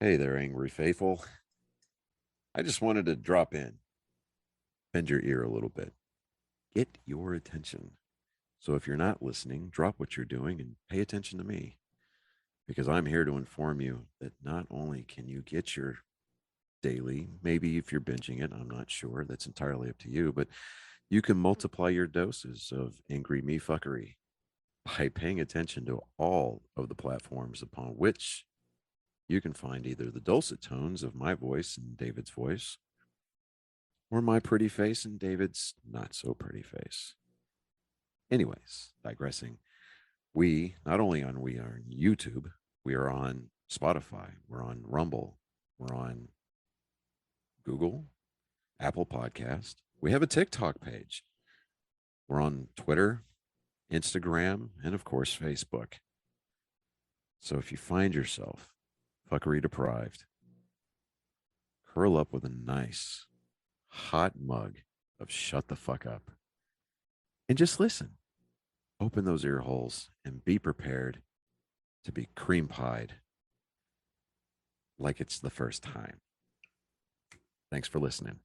Hey there, Angry Faithful. I just wanted to drop in, bend your ear a little bit, get your attention. So if you're not listening, drop what you're doing and pay attention to me because I'm here to inform you that not only can you get your daily, maybe if you're binging it, I'm not sure, that's entirely up to you, but you can multiply your doses of angry me fuckery by paying attention to all of the platforms upon which you can find either the dulcet tones of my voice and David's voice, or my pretty face and David's not so pretty face. Anyways, digressing, we not only we are on YouTube, we are on Spotify, we're on Rumble, we're on Google, Apple Podcast. We have a TikTok page. We're on Twitter, Instagram, and of course, Facebook. So if you find yourself fuckery deprived, curl up with a nice hot mug of shut the fuck up and just listen. Open those ear holes and be prepared to be cream pied like it's the first time. Thanks for listening.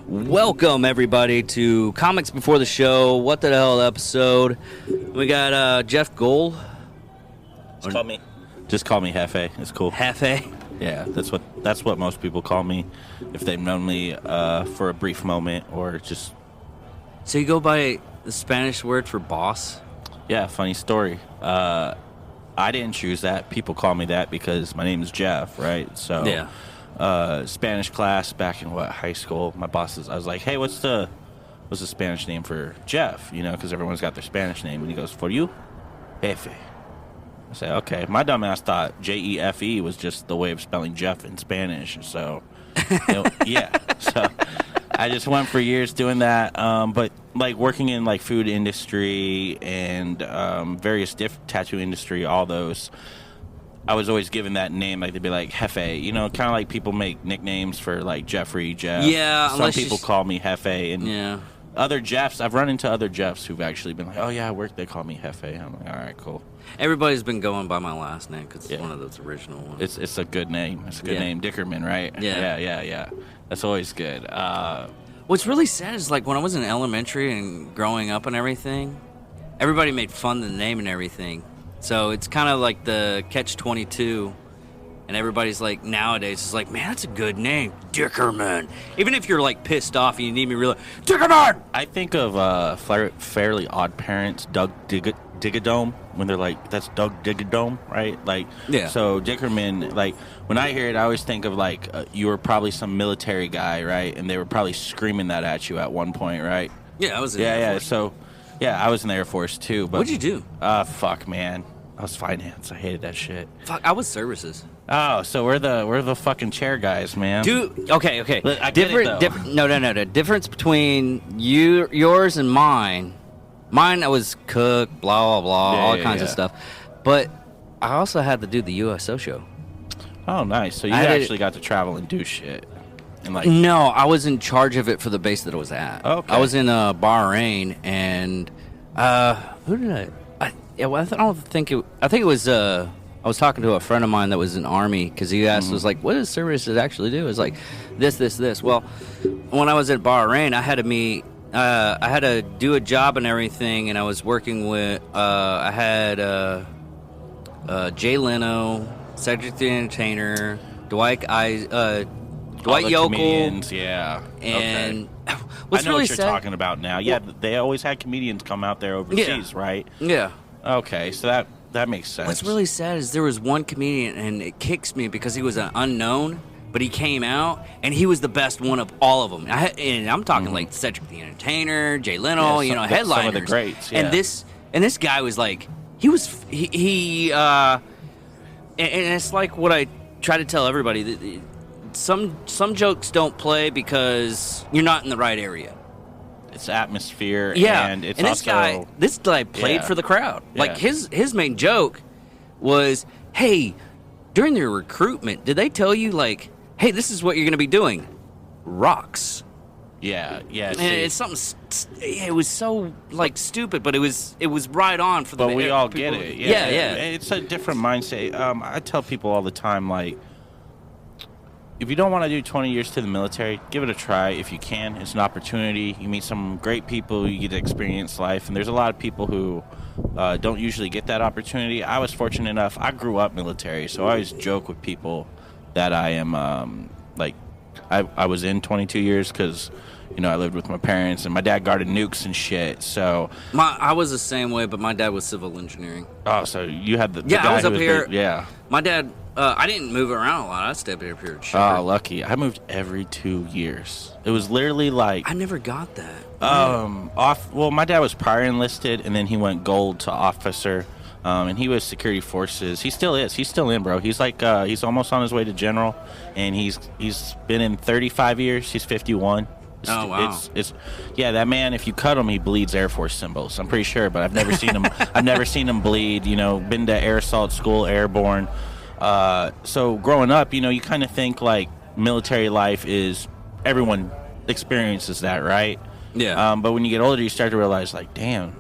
Welcome everybody to Comics Before the Show. What the hell episode? We got Jeff Gold. Just call me Hefe. It's cool. Hefe. Yeah, that's what most people call me if they've known me for a brief moment or just. So you go by the Spanish word for boss? Yeah, funny story. I didn't choose that. People call me that because my name is Jeff, right? So yeah. Spanish class back in high school. My boss I was like, hey, what's the Spanish name for Jeff? You know, because everyone's got their Spanish name, and he goes, for you, Jefe. I say, okay. My dumb ass thought Jefe was just the way of spelling Jeff in Spanish. So, yeah. So I just went for years doing that. But like working in like food industry and various tattoo industry, all those, I was always given that name. Like they'd be like Hefe, you know, kind of like people make nicknames for like Jeffrey, Jeff. Yeah. Some people call me Hefe, and yeah. Other Jeffs, I've run into other Jeffs who've actually been like, oh yeah, they call me Hefe. I'm like, all right, cool. Everybody's been going by my last name because it's one of those original ones. It's a good name. It's a good name. Dickerman, right? Yeah. That's always good. What's really sad is like when I was in elementary and growing up and everything, everybody made fun of the name and everything. So it's kind of like the catch-22. And everybody's like, nowadays, it's like, man, that's a good name, Dickerman. Even if you're like pissed off and you need me real, Dickerman! I think of Fairly Odd Parents, Doug Diggadome, when they're like, that's Doug Diggadome, right? Like, yeah. So Dickerman, like, when I hear it, I always think of like, you were probably some military guy, right? And they were probably screaming that at you at one point, right? Yeah, I was in the Air Force. So, yeah, I was in the Air Force too. But, what'd you do? Fuck, man. I was finance. I hated that shit. Fuck, I was services. Oh, so we're the fucking chair guys, man. Dude, okay. I get it, though. No. The difference between yours and mine. Mine, I was cook, blah blah blah, all kinds of stuff. But I also had to do the USO show. Oh, nice. So you actually got to travel and do shit. And like, no, I was in charge of it for the base that I was at. Okay. I was in Bahrain, and who did I think it was. I was talking to a friend of mine that was in Army because he asked, was like, what does services actually do? It's like this. Well, when I was at Bahrain, I had to do a job and everything, and I was working with, I had Jay Leno, Cedric the Entertainer, Dwight Yoakam. Comedians, yeah. And what's I know really what you're talking about now. Yeah, they always had comedians come out there overseas, right? Yeah. Okay, so that makes sense. What's really sad is there was one comedian, and it kicks me because he was an unknown, but he came out, and he was the best one of all of them. And I'm talking like Cedric the Entertainer, Jay Leno, headliners. Some of the greats, yeah. And this guy was like, and it's like what I try to tell everybody. Some jokes don't play because you're not in the right area. It's atmosphere, yeah. And it's this guy played for the crowd. Yeah. Like his main joke was, hey, during your recruitment, did they tell you like, hey, this is what you're going to be doing? Rocks. Yeah. And see. it's something. It was so like stupid, but it was right on for the. But we all people. get it. Yeah. It's a different mindset. I tell people all the time, like, if you don't want to do 20 years to the military, give it a try if you can. It's an opportunity. You meet some great people. You get to experience life. And there's a lot of people who don't usually get that opportunity. I was fortunate enough. I grew up military, so I always joke with people that I am, I was in 22 years because, I lived with my parents, and my dad guarded nukes and shit. So I was the same way, but my dad was civil engineering. Oh, so you had the Yeah, guy I was who up here. Yeah. My dad, I didn't move around a lot. I stayed up here. At Oh, lucky. I moved every 2 years. It was literally like I never got that. Well, my dad was prior enlisted, and then he went gold to officer, and he was security forces. He still is. He's still in, bro. He's like he's almost on his way to general, and he's been in 35 years. He's 51. Oh, wow. It's that man. If you cut him, he bleeds Air Force symbols. I'm pretty sure, but I've never seen him. I've never seen him bleed. Been to Air Assault School, airborne. So growing up, you kind of think like military life is everyone experiences that, right? Yeah. But when you get older, you start to realize, like, damn,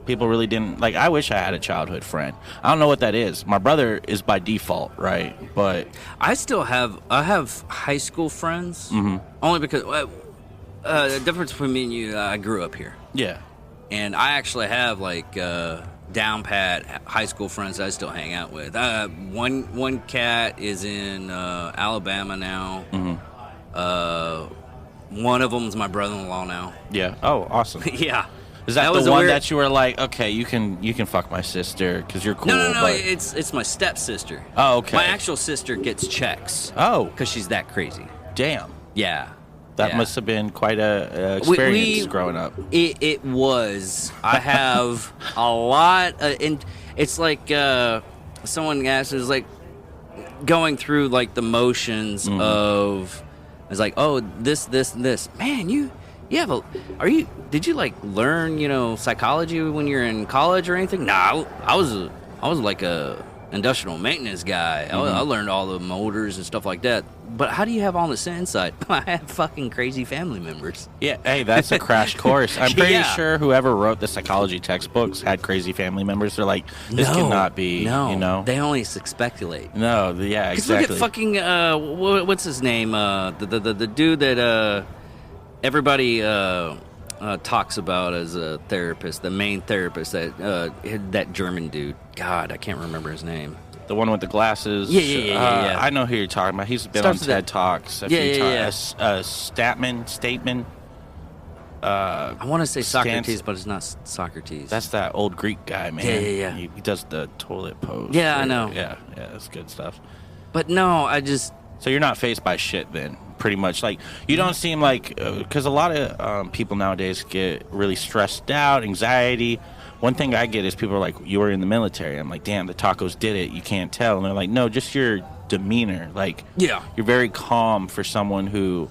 people really didn't like. I wish I had a childhood friend. I don't know what that is. My brother is by default, right? But I have high school friends. Only because the difference between me and you, I grew up here, yeah, and I actually have like down pat high school friends that I still hang out with. One cat is in Alabama now. One of them's my brother-in-law now. yeah. Oh, awesome. Yeah. Is that was the a one weird- that you were like, okay, you can fuck my sister because you're cool? No. But... It's my stepsister. Oh, okay. My actual sister gets checks. Oh, Because she's that crazy. damn. Yeah. That Yeah. must have been quite a experience growing up. It was. I have a lot, and it's like someone asked, is like going through like the motions of. It's like, oh, this, and this. Man, you have a. Did you like learn psychology when you're in college or anything? No, I was like a industrial maintenance guy. I learned all the motors and stuff like that. But how do you have all this insight? I have fucking crazy family members. Yeah, hey, that's a crash course. I'm pretty Yeah. sure whoever wrote the psychology textbooks had crazy family members. They're like, this cannot be, No, they only speculate. No, yeah, Because exactly. look at fucking what's his name? The dude that everybody talks about as a therapist, the main therapist, that German dude. God, I can't remember his name. The one with the glasses. Yeah. I know who you're talking about. He's been Starts on with TED that- Talks a Yeah, few yeah, times. Stateman. I want to say Socrates, Stance- but it's not Socrates. That's that old Greek guy, man. Yeah. He does the toilet pose. Yeah, I know. Yeah, that's good stuff. But no, I just So you're not faced by shit then, pretty much. Like, you don't seem like, because a lot of people nowadays get really stressed out, anxiety. One thing I get is people are like, you were in the military. I'm like, damn, the tacos did it. You can't tell. And they're like, no, just your demeanor. Like, Yeah. you're very calm for someone who,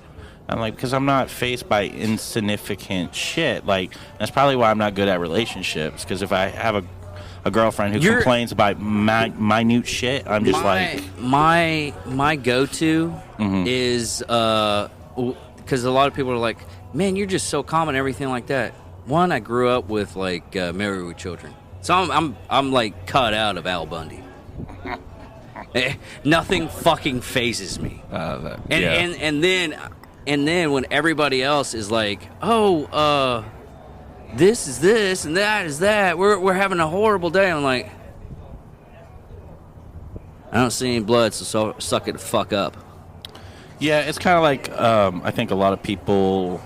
I'm like, because I'm not faced by insignificant shit. Like, that's probably why I'm not good at relationships. Because if I have a girlfriend who You're- complains about minute shit, I'm just my go-to is because a lot of people are like, man, you're just so calm and everything like that. One, I grew up with like Married with Children, so I'm like cut out of Al Bundy. Nothing fucking phases me. And then when everybody else is like, oh, this is this and that is that, we're having a horrible day. I'm like, I don't see any blood, so suck it the fuck up. Yeah, it's kind of like I think a lot of people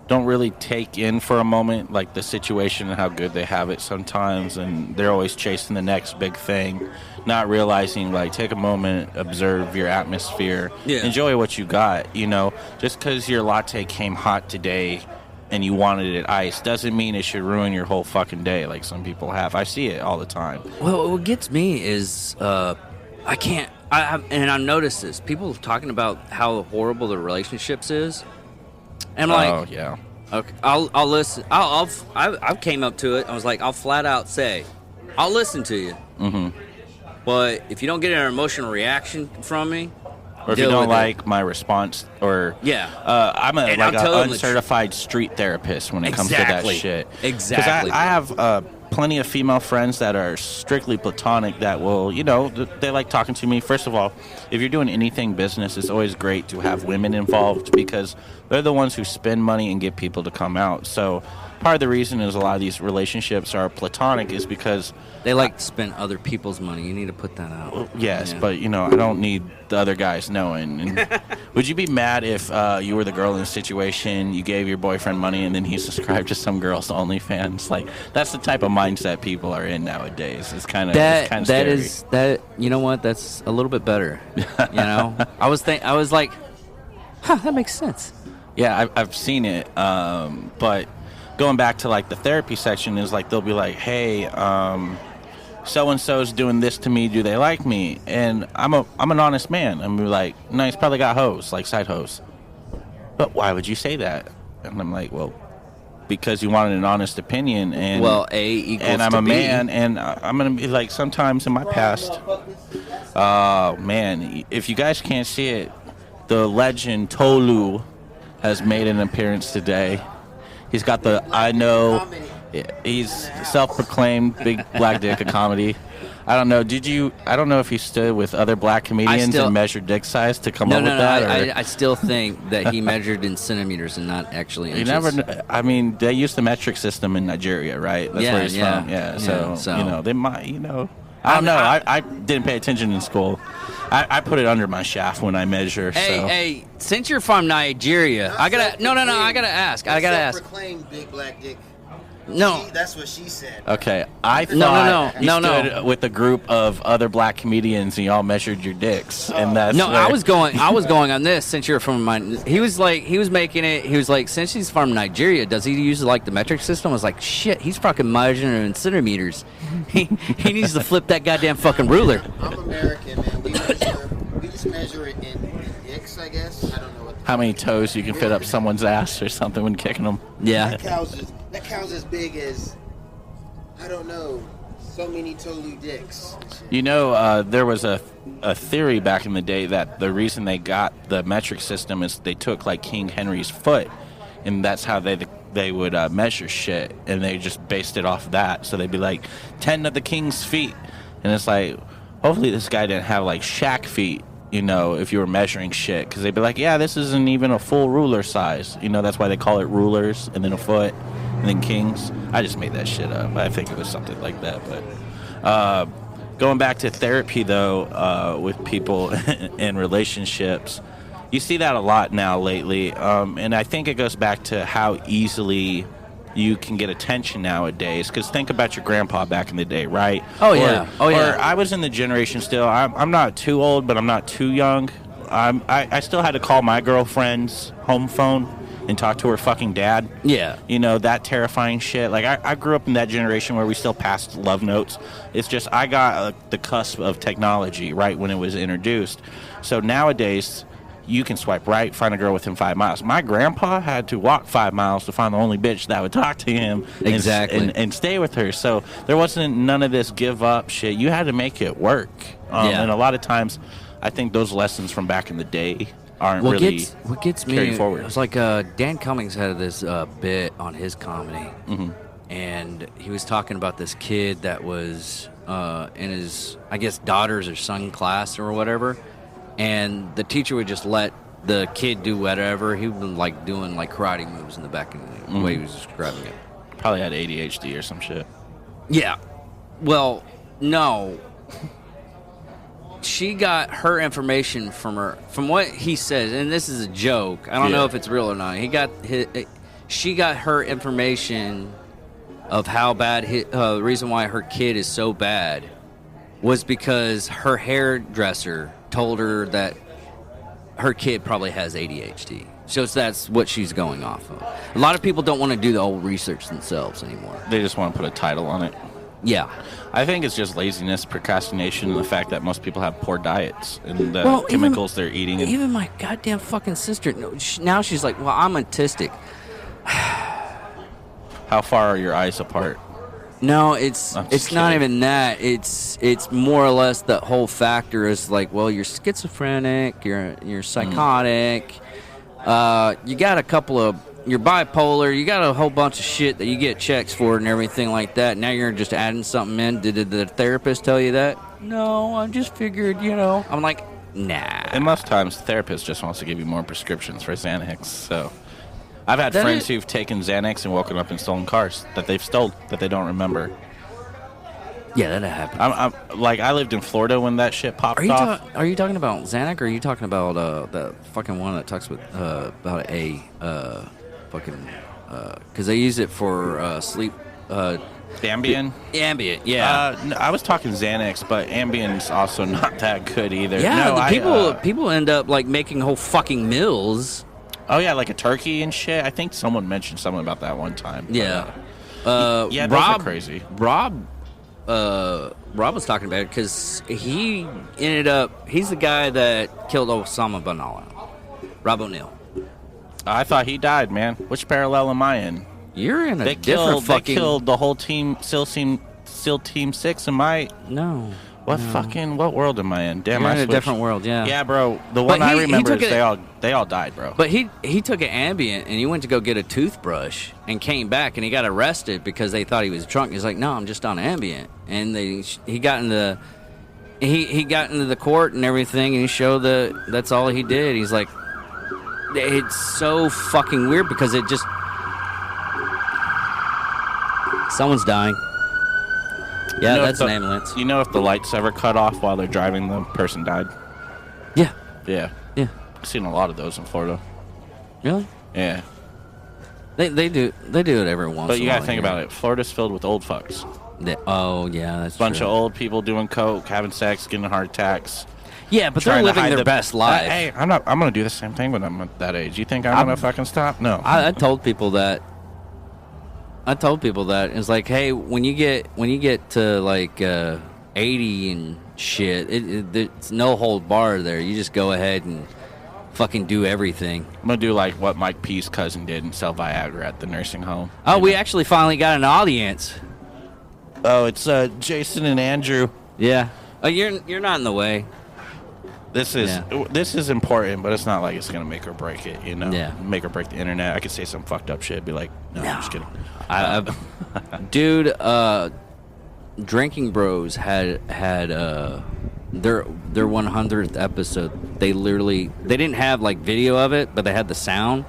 don't really take in for a moment like the situation and how good they have it sometimes, and they're always chasing the next big thing, not realizing like take a moment, observe your atmosphere, enjoy what you got. Just because your latte came hot today and you wanted it iced doesn't mean it should ruin your whole fucking day like some people have. I see it all the time. Well, what gets me is I can't. I've noticed this. People talking about how horrible the relationships is. And I'm like, oh yeah, okay, I'll listen. I came up to it. I was like, I'll flat out say, I'll listen to you. But if you don't get an emotional reaction from me, Or if you Deal don't with it. like my response, or Yeah. I'm And like I'll an tell them the uncertified street therapist when it comes to Exactly. that shit. 'Cause Exactly. I have plenty of female friends that are strictly platonic that will, they like talking to me. First of all, if you're doing anything business, it's always great to have women involved because they're the ones who spend money and get people to come out. So part of the reason is a lot of these relationships are platonic is because They like to spend other people's money. You need to put that out. yes, Yeah. but I don't need the other guys knowing. And would you be mad if you were the girl in the situation, you gave your boyfriend money, and then he subscribed to some girl's OnlyFans? Like that's the type of mindset people are in nowadays. It's kind of that scary. is that. You know what? That's a little bit better. I was like, huh, that makes sense. Yeah, I've seen it. But going back to like the therapy section is like they'll be like, hey, so and so's doing this to me. Do they like me? And I'm an honest man. I'm like, no, he's probably got hoes, like side hoes. But why would you say that? And I'm like, well, because you wanted an honest opinion. And Well, A equals and I'm to a B. man, and I'm gonna be like, sometimes in my past, oh man, if you guys can't see it, the legend Tolu has made an appearance today. He's got the I know. He's self-proclaimed big black dick of comedy. I don't know. I don't know if he stood with other black comedians and measured dick size to come up with that. I still think that he measured in centimeters and not actually You inches. never. I mean, they use the metric system in Nigeria, right? That's where he's from. Yeah. So they might. I don't know. I didn't pay attention in school. I put it under my shaft when I measure. Hey, since you're from Nigeria, I gotta ask. Proclaimed big black dick. No. That's what she said. Okay, I thought No, you no, no. stood with a group of other black comedians and y'all measured your dicks, and that's No, where- I was going on this. Since you're from he was making it. He was like, since he's from Nigeria, does he use like the metric system? I was like, shit, he's fucking measuring in centimeters. He needs to flip that goddamn fucking ruler. I'm American, man. We just measure it in dicks, I guess. I don't know what. how many toes you can fit up someone's ass or something when kicking them. Yeah. That cow's as big as, I don't know, so many Tolu dicks. There was a theory back in the day that the reason they got the metric system is they took like King Henry's foot, and that's how they would measure shit, and they just based it off that. So they'd be like 10 of the king's feet, and it's like, hopefully this guy didn't have like Shaq feet. If you were measuring shit, because they'd be like, yeah, this isn't even a full ruler size. That's why they call it rulers, and then a foot, and then kings. I just made that shit up. I think it was something like that. But going back to therapy, though, with people in relationships, you see that a lot now lately. And I think it goes back to how easily you can get attention nowadays. Because think about your grandpa back in the day, right? Oh, yeah. Or I was in the generation still. I'm not too old, but I'm not too young. I still had to call my girlfriend's home phone and talk to her fucking dad. Yeah. That terrifying shit. Like, I grew up in that generation where we still passed love notes. It's just I got the cusp of technology right when it was introduced. So nowadays, you can swipe right, find a girl within 5 miles. My grandpa had to walk 5 miles to find the only bitch that would talk to him Exactly. and stay with her. So there wasn't none of this give up shit. You had to make it work. And a lot of times, I think those lessons from back in the day aren't What gets carried me forward. It was like Dan Cummings had this bit on his comedy, and he was talking about this kid that was in his, I guess, daughter's or son class or whatever, and the teacher would just let the kid do whatever. He would be like doing like karate moves in the back of the way he was describing it. Probably had ADHD or some shit. Yeah. Well, no. She got her information from what he says, and this is a joke. I don't know if it's real or not. She got her information of how bad the reason why her kid is so bad was because her hairdresser told her that her kid probably has ADHD. So that's what she's going off of. A lot of people don't want to do the whole research themselves anymore. They just want to put a title on it. Yeah. I think it's just laziness, procrastination, and the fact that most people have poor diets and the chemicals they're eating. Even my goddamn fucking sister, now she's like, well, I'm autistic. How far are your eyes apart? No, it's I'm just not kidding. even that. It's more or less the whole factor is like, well, you're schizophrenic, you're psychotic, you got a couple of, you're bipolar, you got a whole bunch of shit that you get checks for and everything like that. Now you're just adding something in. Did the therapist tell you that? No, I just figured, I'm like, nah. And most times, the therapist just wants to give you more prescriptions for Xanax. So, I've had That friends is- who've taken Xanax and woken up in stolen cars that they've stole that they don't remember. Yeah, that happened. I'm like, I lived in Florida when that shit popped Are off. you talking about Xanax, or are you talking about the fucking one that talks with about because they use it for sleep Ambien. ambient, yeah. No, I was talking Xanax, but Ambien's also not that good either. Yeah, no, people end up like making whole fucking meals. Oh yeah, like a turkey and shit. I think someone mentioned something about that one time. But, Yeah. yeah, those are crazy. Rob was talking about it because he ended up. He's the guy that killed Osama bin Laden. Rob O'Neill. I thought he died, man. Which parallel am I in? You're in a They different fucking. They killed the whole team. SEAL Team 6. Am I? No. What world am I in? Damn, You're I in a switched. different world. Yeah. Yeah, bro. The one But I he remember took is it- they all died, bro. But he took an Ambien and he went to go get a toothbrush and came back and he got arrested because they thought he was drunk. He's like, no, I'm just on Ambien. And he got into he got into the court and everything and he showed that's all he did. He's like, it's so fucking weird because it just someone's dying. Yeah, You know, that's if an ambulance. You know, if the lights ever cut off while they're driving, the person died. Yeah, Yeah, yeah, I've seen a lot of those in Florida. really. Yeah, They do it every once. but you in a gotta while think here. about it. Florida's filled with old fucks. Oh yeah, that's Bunch true. of old people doing coke, having sex, getting heart attacks. Yeah, but they're trying to living hide their the- best life. Hey, I'm gonna do the same thing when I'm at that age. You think I'm gonna fucking stop? No. I told people that. It's like, hey, when you get to like 80 and shit, it's no hold bar there. You just go ahead and fucking do everything. I'm gonna do like what Mike P's cousin did and sell Viagra at the nursing home. Oh, we actually finally got an audience. Oh, it's Jason and Andrew. Yeah. Oh, you're not in the way. This is important, but it's not like it's gonna make or break it. You know, Yeah. make or break the internet. I could say some fucked up shit. Be like, no, I'm just kidding. Dude, Drinking Bros had their 100th episode. They didn't have like video of it, but they had the sound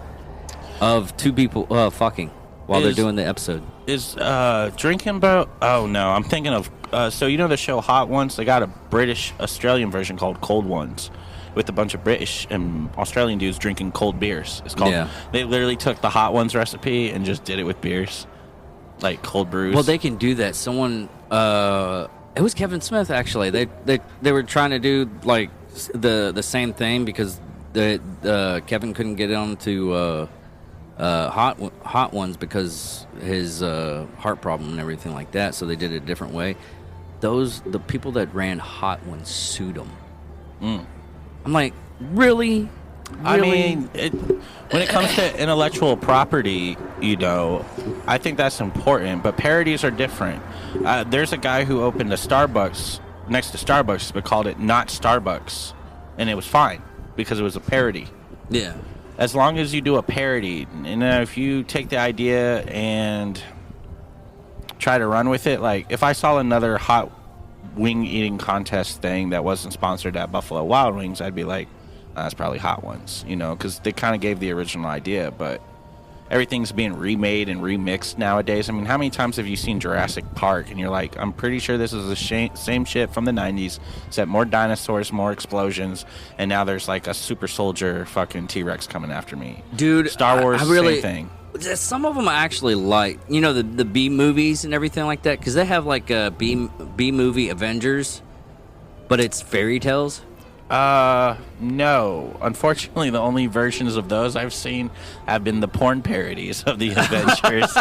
of two people fucking while they're doing the episode. Is Drinking Bro? Oh no, I'm thinking of. So you know the show Hot Ones? They got a British Australian version called Cold Ones, with a bunch of British and Australian dudes drinking cold beers. It's called. Yeah. They literally took the Hot Ones recipe and just did it with beers, like cold brews. Well, they can do that. Someone, it was Kevin Smith actually. They were trying to do like the same thing because Kevin couldn't get on to hot ones because his heart problem and everything like that. So they did it a different way. The people that ran Hot Ones sued them. I'm like, really? I Really? mean, when it comes to intellectual property, I think that's important. But parodies are different. There's a guy who opened a Starbucks next to Starbucks, but called it not Starbucks, and it was fine because it was a parody. Yeah. As long as you do a parody, and if you take the idea and try to run with it, like if I saw another hot wing eating contest thing that wasn't sponsored at Buffalo Wild Wings, I'd be like, that's probably Hot Ones, because they kind of gave the original idea, but everything's being remade and remixed nowadays. I mean, how many times have you seen Jurassic Park and you're like, I'm pretty sure this is the same shit from the 90s, except more dinosaurs, more explosions, and now there's like a super soldier fucking T-Rex coming after me. Dude, Star Wars, I really, same thing. Some of them I actually like, the B movies and everything like that, because they have like a B movie Avengers, but it's fairy tales. No. Unfortunately, the only versions of those I've seen have been the porn parodies of the Avengers,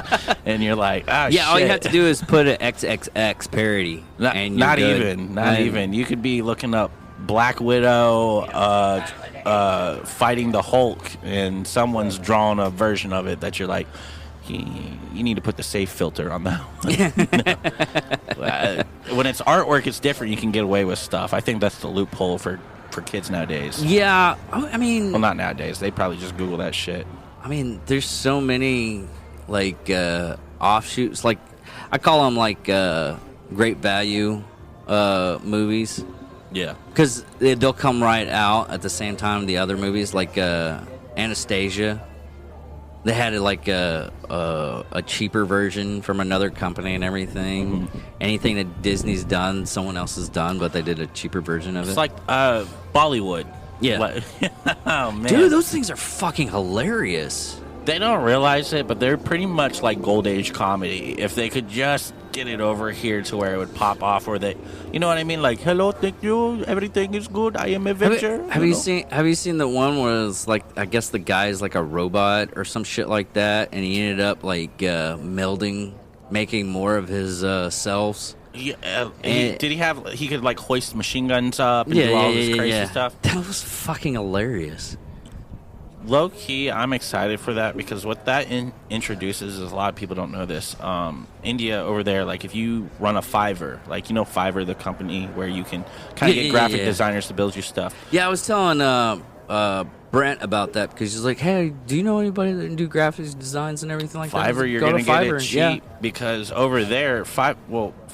and you're like, Yeah, shit. all you have to do is put an XXX parody, and you're Not good. not even. You could be looking up Black Widow fighting the Hulk, and someone's drawn a version of it that you're like, you need to put the safe filter on that one. When it's artwork, it's different. You can get away with stuff. I think that's the loophole for kids nowadays. Yeah, I mean, Well, not nowadays. They probably just Google that shit. I mean, there's so many like offshoots. Like I call them like great value movies. Yeah. Because they'll come right out at the same time the other movies, like Anastasia. They had like a cheaper version from another company and everything. Mm-hmm. Anything that Disney's done, someone else has done, but they did a cheaper version of it. It's like Bollywood. Yeah. Like- oh, man. Dude, those things are fucking hilarious. They don't realize it, but they're pretty much like Gold Age comedy. If they could just get it over here to where it would pop off, or they, you know what I mean? Like, hello, thank you, everything is good. I am a Avenger. Have you seen the one where it's like, I guess the guy's like a robot or some shit like that, and he ended up like melding, making more of his selves. Yeah, And- he could like hoist machine guns up and do all this crazy stuff. That was fucking hilarious. Low key, I'm excited for that because what that introduces is a lot of people don't know this. India over there, like if you run a Fiverr, like you know Fiverr, the company where you can kind of get graphic designers to build your stuff. Yeah, I was telling Brent about that because he's like, "Hey, do you know anybody that can do graphics designs and everything like that?" Fiverr, you're Go gonna to get Fiverr. it cheap Yeah. because over there, 5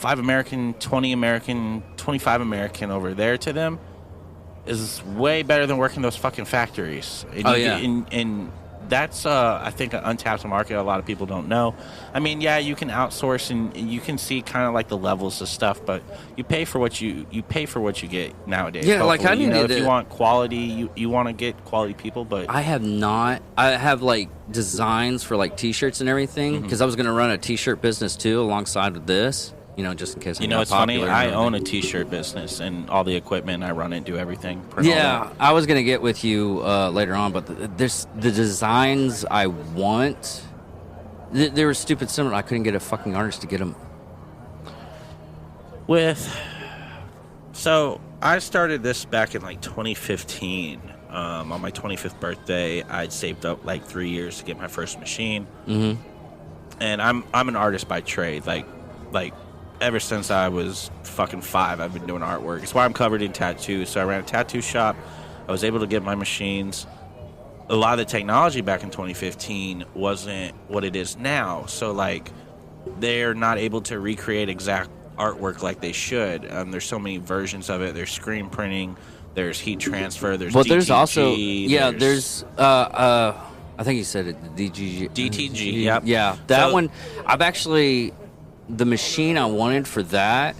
American, 20 American, 25 American over there to them is way better than working those fucking factories. And Oh, you yeah. and that's I think an untapped market a lot of people don't know. I mean, yeah, you can outsource and you can see kind of like the levels of stuff, but you pay for what you pay for what you get nowadays. Yeah, like, hopefully. I needed if you to- want quality, you want to get quality people, but I have like designs for like T-shirts and everything Mm-hmm. because I was gonna run a T-shirt business too alongside with this. You know, just in case. you know, it's funny. I own a T-shirt business and all the equipment. I run it, do everything. Print all Yeah, that. I was gonna get with you later on, but there's the designs I want. They were stupid similar. I couldn't get a fucking artist to get them. So I started this back in like 2015. On my 25th birthday, I'd saved up like 3 years to get my first machine. Mm-hmm. And I'm an artist by trade. Like ever since I was fucking 5, I've been doing artwork. It's why I'm covered in tattoos. So I ran a tattoo shop. I was able to get my machines. A lot of the technology back in 2015 wasn't what it is now. So like they're not able to recreate exact artwork like they should. There's so many versions of it. There's screen printing. There's heat transfer. There's But DTG, there's also there's I think you said it, the DTG. DTG, yep. Yeah, that So- one. I've actually the machine I wanted for that.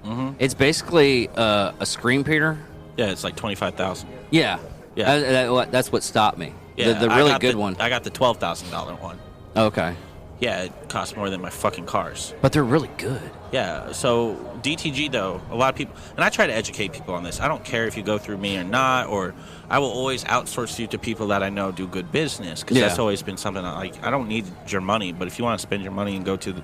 Mm-hmm. It's basically a screen printer. Yeah, it's like 25,000. Yeah, Yeah. that's what stopped me. Yeah, the I really got good one. I got the $12,000 one. Okay, Yeah, it costs more than my fucking cars. but they're really good. Yeah, so DTG though, a lot of people, and I try to educate people on this. I don't care if you go through me or not, or I will always outsource you to people that I know do good business because that's Yeah. always been something I don't need your money, but if you want to spend your money and go to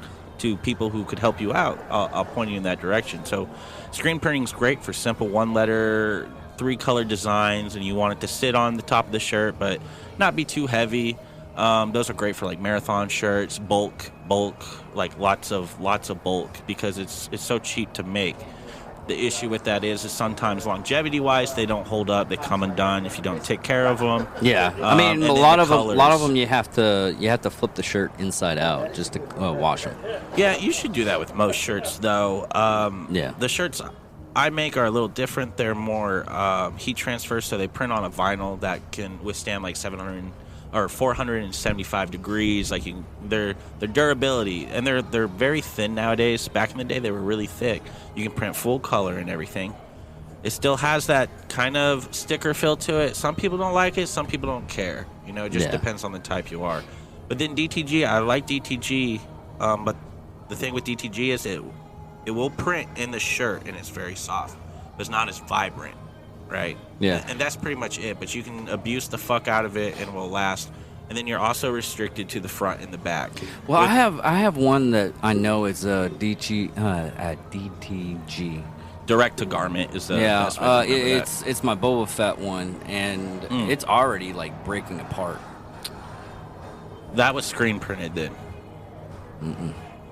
people who could help you out, I'll point you in that direction. So screen printing is great for simple 1-letter, 3-color designs, and you want it to sit on the top of the shirt, but not be too heavy. Those are great for like marathon shirts, bulk, like lots of bulk because it's so cheap to make. The issue with that is sometimes longevity wise they don't hold up. They come undone if you don't take care of them. Yeah, I mean and a then lot the of them. A lot of colors. them you have to flip the shirt inside out just to wash them. Yeah, you should do that with most shirts though. Yeah. The shirts I make are a little different. They're more heat transfer, so they print on a vinyl that can withstand like 700 or 475 degrees. Like their durability, and they're very thin nowadays. Back in the day, they were really thick. You can print full color and everything. It still has that kind of sticker feel to it. Some people don't like it. Some people don't care. You know, it just Yeah. depends on the type you are. But then DTG, I like DTG, but the thing with DTG is it will print in the shirt and it's very soft. It's not as vibrant, right? Yeah. And that's pretty much it. But you can abuse the fuck out of it and it will last. And then you're also restricted to the front and the back. Well, With- I have one that I know is a DTG. direct to garment is the Yeah, best way to remember that. it's my Boba Fett one, and it's already like breaking apart. That was screen printed then.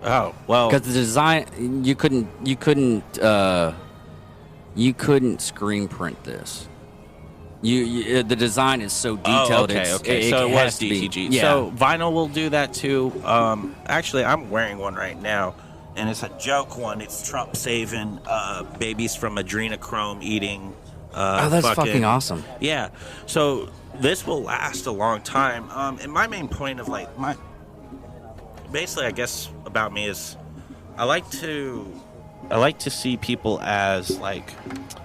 Oh well, Because the design, you couldn't screen print this. The design is so detailed. Okay. It So it was has to be- DTG. Yeah. So vinyl will do that too. Actually, I'm wearing one right now, and it's a joke one. It's Trump saving babies from adrenochrome eating. Oh, that's fucking awesome. Yeah. So this will last a long time. And my main point of basically, I guess about me is I like to see people as like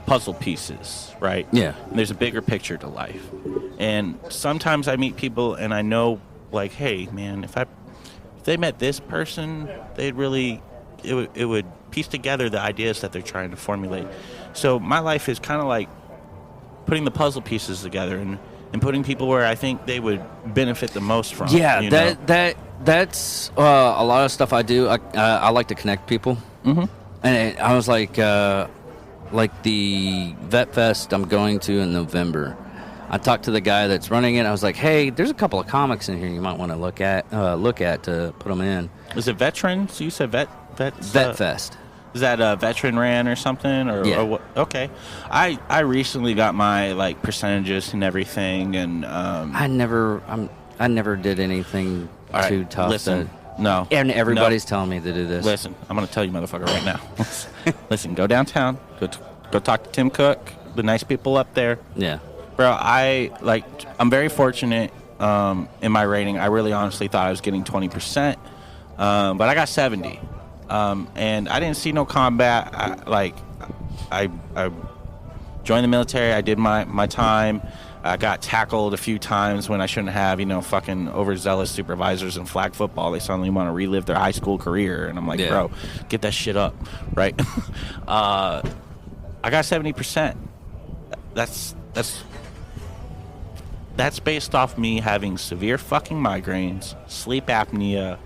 puzzle pieces, right? Yeah. And there's a bigger picture to life. And sometimes I meet people and I know like, hey man, if they met this person, it would piece together the ideas that they're trying to formulate. So my life is kind of like putting the puzzle pieces together and putting people where I think they would benefit the most from. Yeah, you know? that's a lot of stuff I do. I like to connect people. Mm-hmm. And I was like the Vet Fest I'm going to in November. I talked to the guy that's running it. I was like, hey, there's a couple of comics in here you might want to look at to put them in. Is it veterans? You said Vet Fest. Is that a veteran ran or something? Yeah. Or what? Okay. I recently got my like percentages and everything, and I never did anything all too right, tough. listen, no, And everybody's no. telling me to do this. Listen, I'm gonna tell you, motherfucker, right now. Listen, go downtown, go talk to Tim Cook, the nice people up there. Yeah. Bro, I'm very fortunate in my rating. I really honestly thought I was getting 20%, but I got 70. And I didn't see no combat. I joined the military. I did my time. I got tackled a few times when I shouldn't have. Fucking overzealous supervisors in flag football. They suddenly want to relive their high school career, and I'm like, Yeah. bro, get that shit up, right? I got 70%. That's based off me having severe fucking migraines, sleep apnea,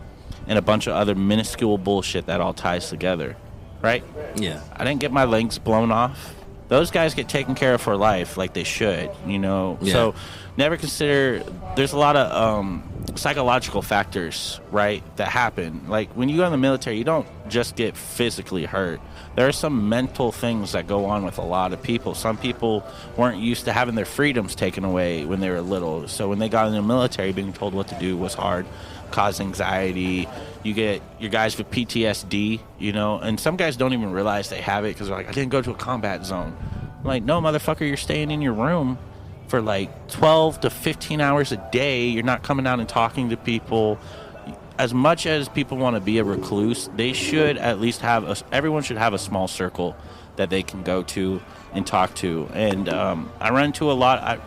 and a bunch of other minuscule bullshit that all ties together, right? Yeah. I didn't get my legs blown off. Those guys get taken care of for life like they should, Yeah. So never consider, there's a lot of psychological factors, right, that happen. Like when you go in the military, you don't just get physically hurt. There are some mental things that go on with a lot of people. Some people weren't used to having their freedoms taken away when they were little. So when they got in the military, being told what to do was hard, caused anxiety. You get your guys with PTSD, and some guys don't even realize they have it because they're like, I didn't go to a combat zone. I'm like, no, motherfucker, you're staying in your room for like 12 to 15 hours a day. You're not coming out and talking to people. As much as people want to be a recluse, they should at least everyone should have a small circle that they can go to and talk to. And I run into a lot.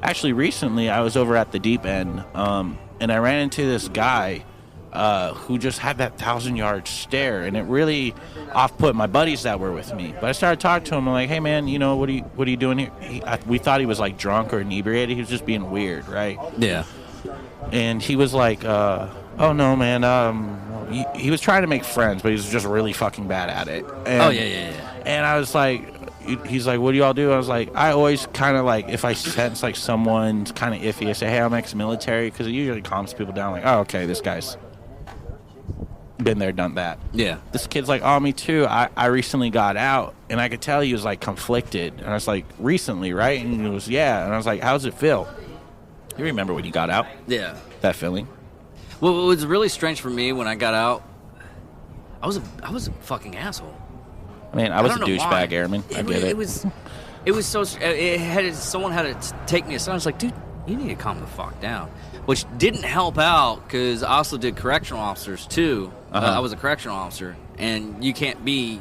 Actually, recently I was over at the Deep End, and I ran into this guy who just had that 1,000-yard stare, and it really off-put my buddies that were with me. But I started talking to him. I'm like, hey man, what are you doing here? We thought he was like drunk or inebriated. He was just being weird, right? Yeah. And he was like, oh no man, he was trying to make friends, but he was just really fucking bad at it. And, Yeah. And I was like, he's like, what do y'all do? I was like, I always kind of like, if I sense like someone's kind of iffy, I say, hey, I'm ex-military, because it usually calms people down. Like, oh, okay, this guy's been there, done that. Yeah. This kid's like, oh, me too. I recently got out, and I could tell he was like conflicted. And I was like, recently, right? And he was, yeah. And I was like, how does it feel? You remember when you got out? Yeah. That feeling? Well, it was really strange for me when I got out. I was a fucking asshole. I mean, I was a don't know why. douchebag airman. I get it. It was so. Someone had to take me aside. I was like, dude, you need to calm the fuck down. Which didn't help out because I also did correctional officers too. I was a correctional officer, and you can't be,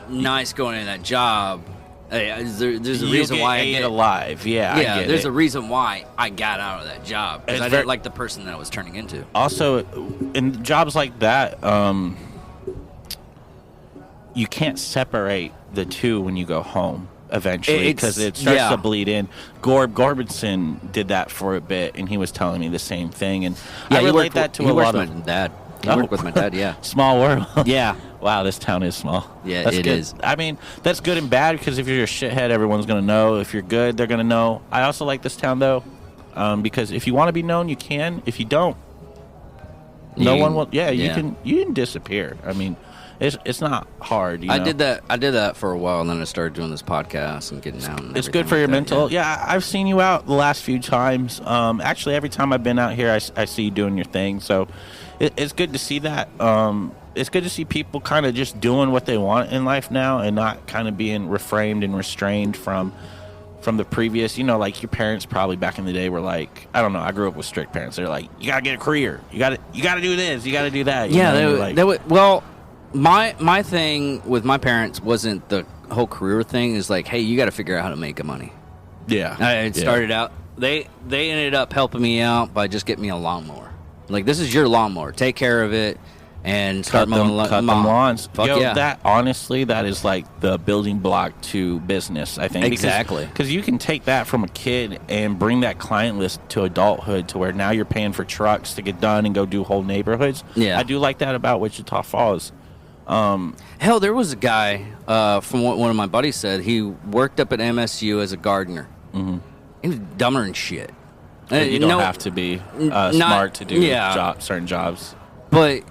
nice going in that job. There's a reason why I get alive. Yeah, I get there's it. a reason why I got out of that job because It's I very- didn't like the person that I was turning into. Also, in jobs like that, you can't separate the two when you go home eventually because it starts to bleed in. Gorbinson did that for a bit, and he was telling me the same thing. And I relate that to a lot of my dad. He worked with my dad. Yeah. small world. Yeah. Wow, this town is small. Yeah, That's it good. is. I mean, that's good and bad because if you're a shithead, everyone's going to know. If you're good, they're going to know. I also like this town, though, because if you want to be known, you can. If you don't, No You one can- will. Yeah, yeah. you can disappear. I mean, it's not hard. You I know? did that for a while, and then I started doing this podcast and getting out. And It's good everything for your like that, mental. Yeah, I've seen you out the last few times. Actually, every time I've been out here, I see you doing your thing. So it's good to see that. It's good to see people kind of just doing what they want in life now and not kind of being reframed and restrained from the previous. You know, like your parents probably back in the day were like, I don't know. I grew up with strict parents. They're like, you gotta get a career. You gotta do this. You gotta do that. You Yeah, know, and they, you're like, they would. Well, my thing with my parents wasn't the whole career thing. Is like, hey, you got to figure out how to make money. yeah. It started out. They ended up helping me out by just getting me a lawnmower. Like, this is your lawnmower. Take care of it and start cut them mowing lawns. Fuck Yo, yeah. that honestly, that is like the building block to business. I think Exactly. because you can take that from a kid and bring that client list to adulthood, to where now you're paying for trucks to get done and go do whole neighborhoods. Yeah. I do like that about Wichita Falls. Hell, there was a guy from what one of my buddies said. He worked up at MSU as a gardener. Mm-hmm. He was dumber than shit. You don't have to be smart to do certain jobs. But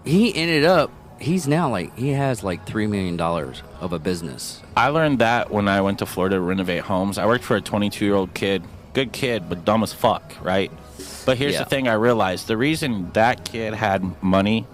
he ended up. He's now like he has like $3 million of a business. I learned that when I went to Florida to renovate homes. I worked for a 22-year-old kid, good kid, but dumb as fuck, right? But here's the thing I realized. The reason that kid had money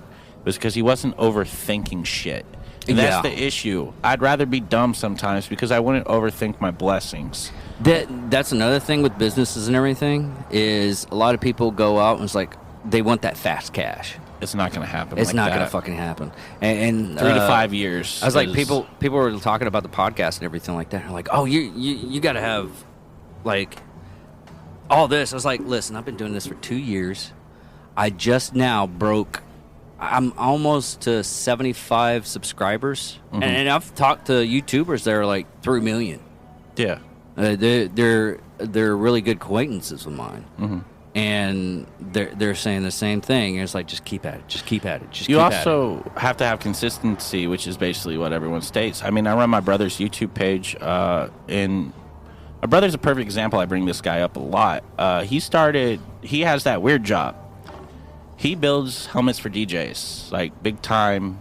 was because he wasn't overthinking shit. And that's the issue. I'd rather be dumb sometimes because I wouldn't overthink my blessings. That's another thing with businesses and everything is a lot of people go out and it's like they want that fast cash. It's not going to happen. It's like not that. going to fucking happen. And 3 to 5 years. I was like, is- people were talking about the podcast and everything like that. They're like, oh, you got to have like all this. I was like, listen, I've been doing this for 2 years. I just now broke. I'm almost to 75 subscribers, and I've talked to YouTubers that are like 3 million. Yeah. They're really good acquaintances of mine, and they're saying the same thing. It's like just keep at it, just keep at it, just You keep at it. also have to have consistency, which is basically what everyone states. I mean, I run my brother's YouTube page, and my brother's a perfect example. I bring this guy up a lot. He has that weird job. He builds helmets for DJs, like big time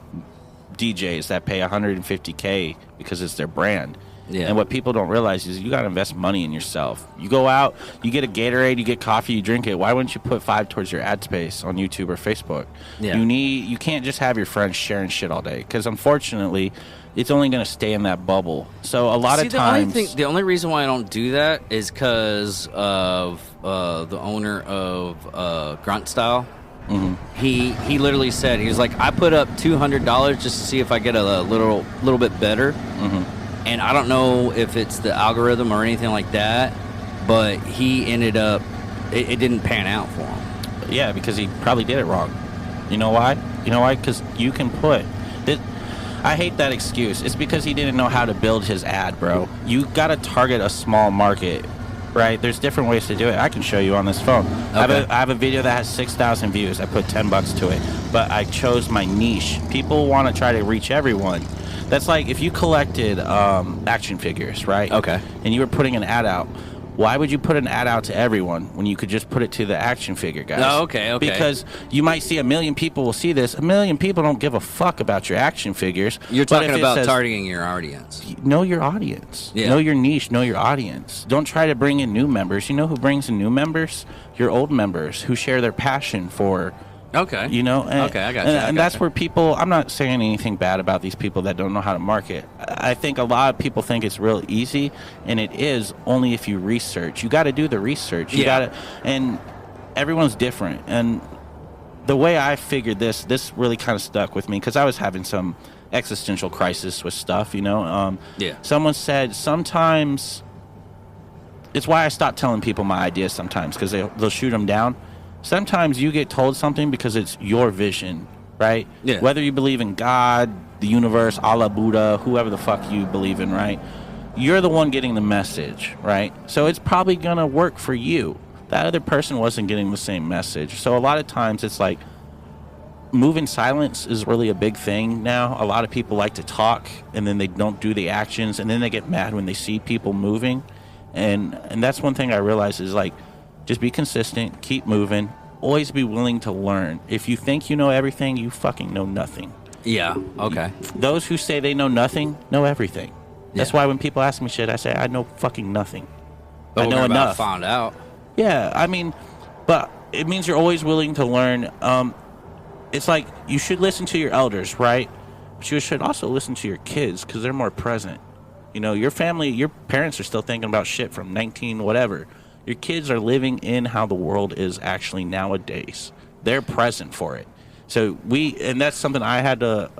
DJs that pay $150K because it's their brand. Yeah. And what people don't realize is you got to invest money in yourself. You go out, you get a Gatorade, you get coffee, you drink it. Why wouldn't you put 5 towards your ad space on YouTube or Facebook? Yeah. You can't just have your friends sharing shit all day because unfortunately, it's only going to stay in that bubble. So a lot of times, the only reason why I don't do that is because of the owner of Grunt Style. Mm-hmm. He literally said he was like, I put up $200 just to see if I get a little bit better. Mm-hmm. And I don't know if it's the algorithm or anything like that, but he ended up it didn't pan out for him. yeah, because he probably did it wrong. You know why? Because you can put this. I hate that excuse. It's because he didn't know how to build his ad, bro. You got to target a small market, right? There's different ways to do it. I can show you on this phone. Okay. I have a video that has 6,000 views. I put $10 to it, but I chose my niche. People want to try to reach everyone. That's like if you collected action figures, right? Okay. And you were putting an ad out. Why would you put an ad out to everyone when you could just put it to the action figure guys? Oh, okay. Because you might see 1 million people will see this. 1 million people don't give a fuck about your action figures. You're But talking if it about says, targeting your audience. know your audience. Yeah. Know your niche. Know your audience. Don't try to bring in new members. You know who brings in new members? Your old members who share their passion for, Okay. you know. And, Okay, I got you. And that's where people. I'm not saying anything bad about these people that don't know how to market. I think a lot of people think it's real easy, and it is only if you research. You got to do the research. You Yeah. got to, and everyone's different. And the way I figured this really kind of stuck with me because I was having some existential crisis with stuff. You know. Yeah. Someone said sometimes. It's why I stopped telling people my ideas sometimes because they'll shoot them down. Sometimes you get told something because it's your vision, right? Yeah. Whether you believe in God, the universe, Allah, Buddha, whoever the fuck you believe in, right? You're the one getting the message, right? So it's probably going to work for you. That other person wasn't getting the same message. So a lot of times it's like move in silence is really a big thing now. A lot of people like to talk and then they don't do the actions and then they get mad when they see people moving. And that's one thing I realized is like, just be consistent, keep moving, always be willing to learn. If you think you know everything, you fucking know nothing. Yeah. Okay. Those who say they know nothing know everything. That's Yeah. why when people ask me shit, I say I know fucking nothing. But I know we're about to enough. Found out. Yeah, I mean, but it means you're always willing to learn. It's like you should listen to your elders, right? But you should also listen to your kids because they're more present. You know, your family, your parents are still thinking about shit from 19 whatever. Your kids are living in how the world is actually nowadays. They're present for it. So and that's something I had to,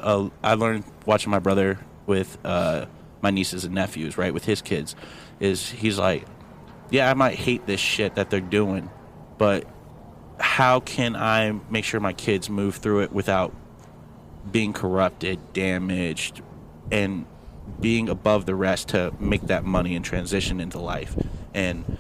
I learned watching my brother with my nieces and nephews, right, with his kids, is he's like, yeah, I might hate this shit that they're doing, but how can I make sure my kids move through it without being corrupted, damaged, and being above the rest to make that money and transition into life and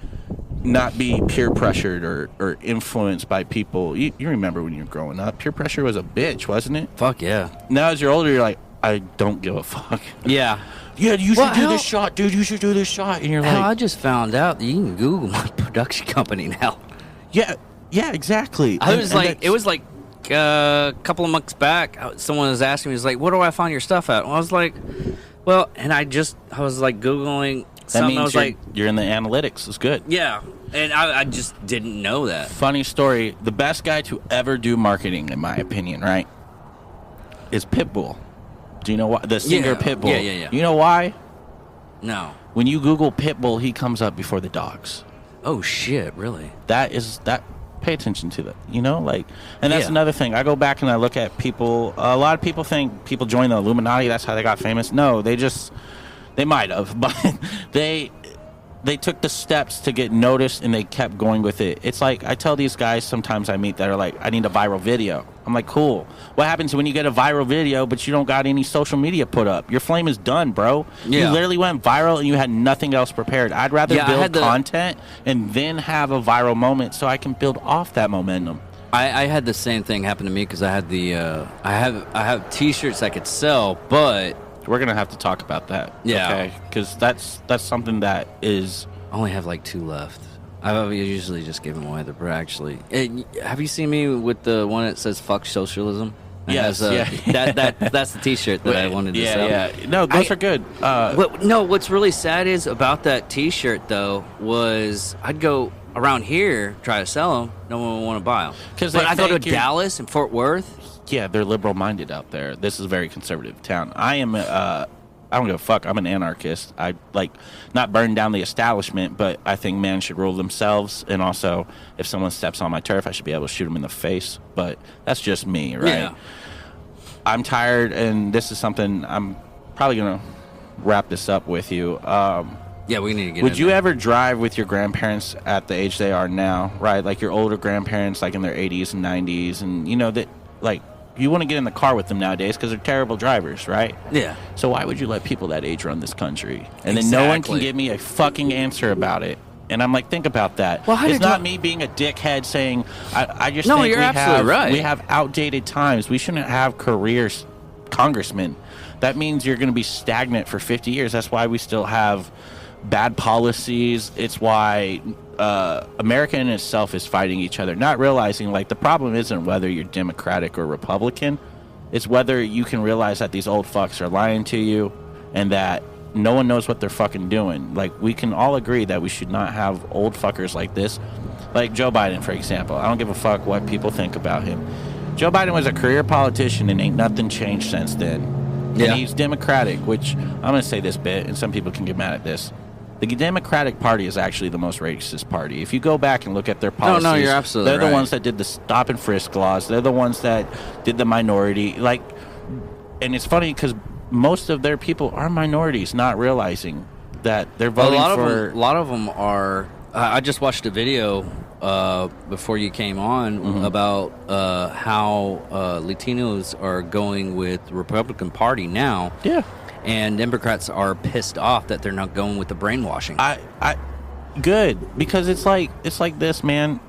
not be peer pressured or influenced by people. You remember when you were growing up, peer pressure was a bitch, wasn't it? Fuck yeah. Now as you're older, you're like, I don't give a fuck. Yeah. Yeah, you should Well, do hell- this shot, dude. You should do this shot. And you're Hell, I like, just found out that you can Google my production company now. yeah, exactly. I was And like, that's- it was like a couple of months back. Someone was asking me, he was like, "Where do I find your stuff at?" And I was like, "Well," and I was like Googling that something. means I was you're, like, you're in the analytics. It's good. "Yeah," and I just didn't know that. Funny story. The best guy to ever do marketing, in my opinion, right, is Pitbull. Do you know why? The singer Yeah. Pitbull. Yeah. You know why? No. When you Google Pitbull, he comes up before the dogs. Oh shit! Really? That. Pay attention to that. You know, like, and that's Yeah. another thing. I go back and I look at people. A lot of people think people join the Illuminati. That's how they got famous. No, they might have, but they took the steps to get noticed and they kept going with it. It's like I tell these guys sometimes I meet that are like, I need a viral video. I'm like, cool. What happens when you get a viral video but you don't got any social media put up? Your flame is done, bro. You Yeah. literally went viral and you had nothing else prepared. I'd rather Yeah, I build had the- content and then have a viral moment so I can build off that momentum. I had the same thing happen to me because I had the I have T-shirts I could sell, but We're gonna have to talk about that. Yeah. Okay. Because that's something that is. I only have like 2 left. I usually just give them away. But actually, have you seen me with the one that says "fuck socialism"? It Yes, has, yeah. that's the T-shirt that I wanted to sell. Yeah. No, those are good. What's really sad is about that T-shirt though was I'd go around here try to sell them, no one would want to buy them. 'Cause But they I go to think you're- Dallas and Fort Worth. Yeah, they're liberal minded out there. This is a very conservative town. I am I don't give a fuck. I'm an anarchist. I like not burn down the establishment, but I think man should rule themselves. And also, if someone steps on my turf, I should be able to shoot them in the face. But that's just me, right? Yeah. I'm tired, and this is something I'm probably gonna wrap this up with you. Yeah, we need to get. Would in you there. ever drive with your grandparents at the age they are now, right? Like your older grandparents, like in their 80s and 90s, and you know that, like, you want to get in the car with them nowadays because they're terrible drivers, right? Yeah. So why would you let people that age run this country? And then no one can Exactly. give me a fucking answer about it. And I'm like, think about that. Well, how it's did not you- me being a dickhead saying, I just No, think you're we absolutely have, right. we have outdated times. We shouldn't have careers congressmen. That means you're going to be stagnant for 50 years. That's why we still have bad policies. It's why America in itself is fighting each other, not realizing, like, the problem isn't whether you're Democratic or Republican. It's whether you can realize that these old fucks are lying to you and that no one knows what they're fucking doing. Like, we can all agree that we should not have old fuckers like this. Like Joe Biden, for example. I don't give a fuck what people think about him. Joe Biden was a career politician and ain't nothing changed since then. Yeah. And he's Democratic, which I'm going to say this bit, and some people can get mad at this. The Democratic Party is actually the most racist party. If you go back and look at their policies, you're absolutely they're the right. ones that did the stop and frisk laws. They're the ones that did the minority. Like, and it's funny because most of their people are minorities, not realizing that they're A voting lot for. of them are. I just watched a video before you came on Mm-hmm. about how Latinos are going with the Republican Party now. Yeah. And Democrats are pissed off that they're not going with the brainwashing. Good, because it's like this, man.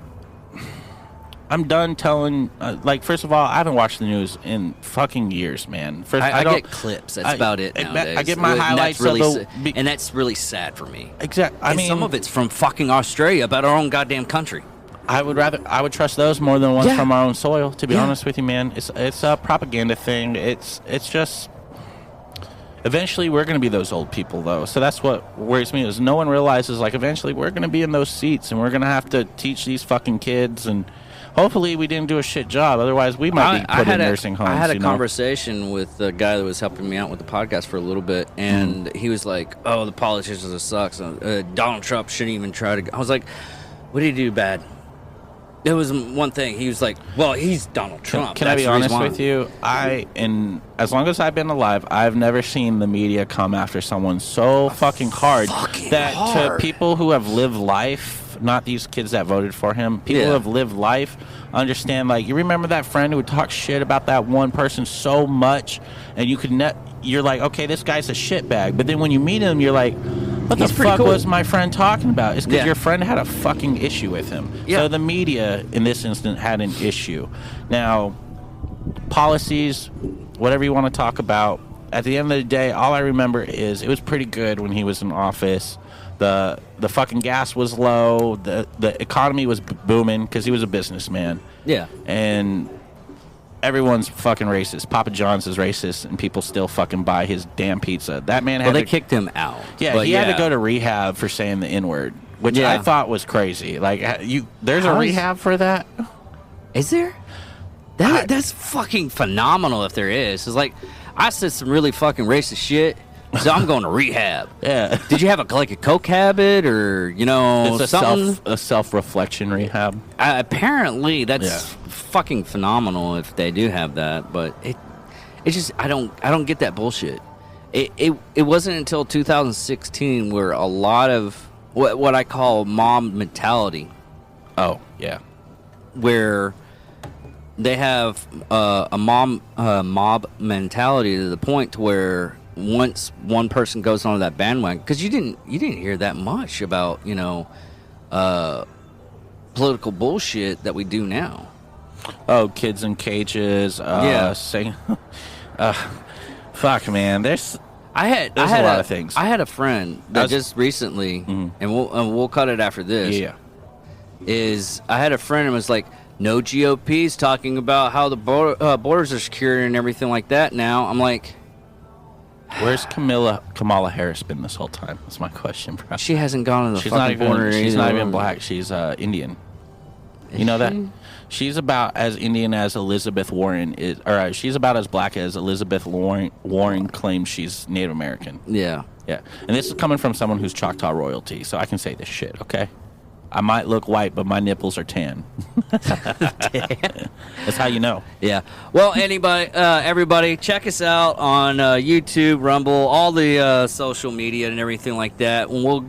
I'm done telling. Like, first of all, I haven't watched the news in fucking years, man. First, I don't get clips. That's about it nowadays. I get my And that's highlights really of sa- the. and that's really sad for me. Exactly. I And mean, some of it's from fucking Australia about our own goddamn country. I would trust those more than ones Yeah. from our own soil. To be Yeah. honest with you, man, it's a propaganda thing. It's just eventually we're going to be those old people though. So that's what worries me is no one realizes like eventually we're going to be in those seats and we're going to have to teach these fucking kids and hopefully we didn't do a shit job. Otherwise we might be put in nursing homes. I had a you know? conversation with the guy that was helping me out with the podcast for a little bit, and he was like, "Oh, the politicians are sucks. Donald Trump shouldn't even try to." I was like, "What did he do bad?" There was one thing. He was like, "Well, he's Donald Trump." Can I That's be the reason honest why." with you? And as long as I've been alive, I've never seen the media come after someone so fucking hard that hard. to people who have lived life, not these kids that voted for him, people who Yeah. have lived life understand. Like, you remember that friend who would talk shit about that one person so much, and you could you're like, okay, this guy's a shitbag. But then when you meet him, you're like, what He's the pretty fuck cool. was my friend talking about? It's because Yeah. your friend had a fucking issue with him. Yeah. So the media, in this instance, had an issue. Now, policies, whatever you want to talk about, at the end of the day, all I remember is it was pretty good when he was in office. The fucking gas was low. The economy was booming because he was a businessman. Yeah. And everyone's fucking racist. Papa John's is racist, and people still fucking buy his damn pizza. That man had Well, they to, kicked him out. yeah, but he had to go to rehab for saying the N-word, which Yeah. I thought was crazy. Like, there's a How is- rehab for that? Is there? That's fucking phenomenal if there is. It's like, I said some really fucking racist shit, so I'm going to rehab. Yeah. Did you have a coke habit or, It's a something? self-reflection rehab. Apparently, that's Yeah. fucking phenomenal if they do have that, but it's just I don't get that bullshit. It wasn't until 2016 where a lot of what I call mob mentality, Oh, yeah. where they have a mob mentality to the point to where once one person goes on that bandwagon, because you didn't hear that much about political bullshit that we do now. Oh, kids in cages. Yeah. Saying, fuck, man. There's I had a lot of things. I had a friend that just recently, and we'll cut it after this. yeah. Is I had a friend and was like, no GOP's talking about how the borders are secure and everything like that. Now I'm like, Where's Kamala Harris been this whole time? That's my question, bro. she hasn't gone to the She's not fucking border. even. She's either. not even black. She's Indian. You know that? She's about as Indian as Elizabeth Warren is, or she's about as black as Elizabeth Warren claims she's Native American. Yeah. Yeah, and this is coming from someone who's Choctaw royalty, so I can say this shit, okay? I might look white, but my nipples are tan. That's how you know. Yeah. Well, everybody, check us out on YouTube, Rumble, all the social media and everything like that. And we'll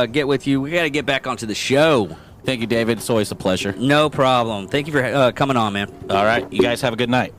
get with you. We got to get back onto the show. Thank you, David. It's always a pleasure. No problem. Thank you for coming on, man. All right, you guys have a good night.